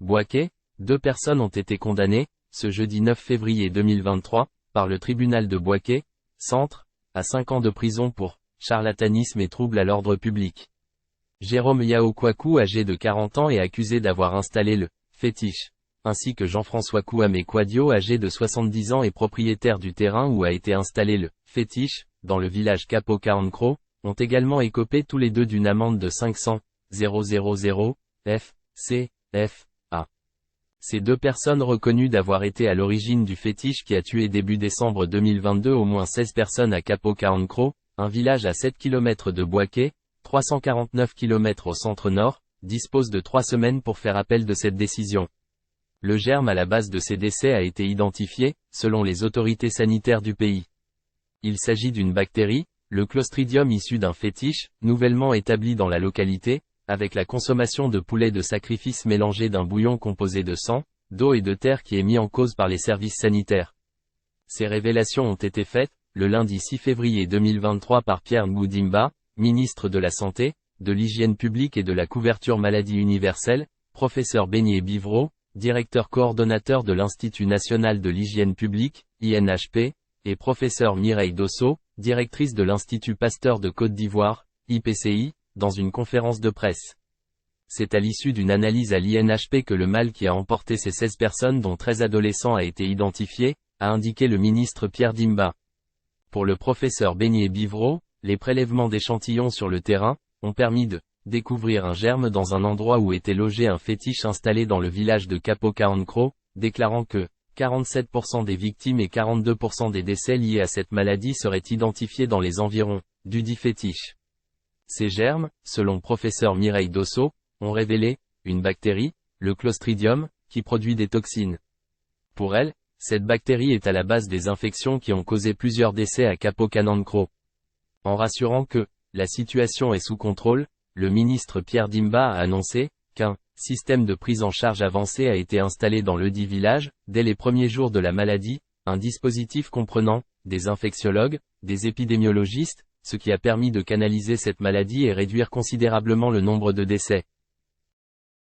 Bouaké, 2 personnes ont été condamnées, ce jeudi 9 février 2023, par le tribunal de Bouaké, Centre, à 5 ans de prison pour charlatanisme et trouble à l'ordre public. Jérôme Yao Kouakou, âgé de 40 ans, est accusé d'avoir installé le fétiche, ainsi que Jean-François Kouamé Kouadio, âgé de 70 ans et propriétaire du terrain où a été installé le fétiche, dans le village Capo Caoncro, ont également écopé tous les deux d'une amende de 500 000 F. C. F. A. Ces 2 personnes reconnues d'avoir été à l'origine du fétiche qui a tué début décembre 2022 au moins 16 personnes à Capo Caoncro, un village à 7 km de Bouaké, 349 km au centre-nord, disposent de 3 semaines pour faire appel de cette décision. Le germe à la base de ces décès a été identifié, selon les autorités sanitaires du pays. Il s'agit d'une bactérie, le Clostridium, issu d'un fétiche, nouvellement établi dans la localité, avec la consommation de poulet de sacrifice mélangé d'un bouillon composé de sang, d'eau et de terre qui est mis en cause par les services sanitaires. Ces révélations ont été faites, le lundi 6 février 2023 par Pierre Ngudimba, ministre de la Santé, de l'Hygiène publique et de la couverture maladie universelle, professeur Beignet Bivreau, directeur coordonnateur de l'Institut national de l'hygiène publique, INHP, et professeur Mireille Dosso, directrice de l'Institut Pasteur de Côte d'Ivoire, IPCI, dans une conférence de presse. C'est à l'issue d'une analyse à l'INHP que le mal qui a emporté ces 16 personnes dont 13 adolescents a été identifié, a indiqué le ministre Pierre Dimba. Pour le professeur Beignet Bivreau, les prélèvements d'échantillons sur le terrain ont permis de découvrir un germe dans un endroit où était logé un fétiche installé dans le village de Capo Caoncro, déclarant que 47% des victimes et 42% des décès liés à cette maladie seraient identifiés dans les environs du dit fétiche. Ces germes, selon professeur Mireille Dosso, ont révélé une bactérie, le Clostridium, qui produit des toxines. Pour elle, cette bactérie est à la base des infections qui ont causé plusieurs décès à Capo Caoncro. En rassurant que la situation est sous contrôle, le ministre Pierre Dimba a annoncé qu'un système de prise en charge avancé a été installé dans le dit village, dès les premiers jours de la maladie, un dispositif comprenant des infectiologues, des épidémiologistes, ce qui a permis de canaliser cette maladie et réduire considérablement le nombre de décès.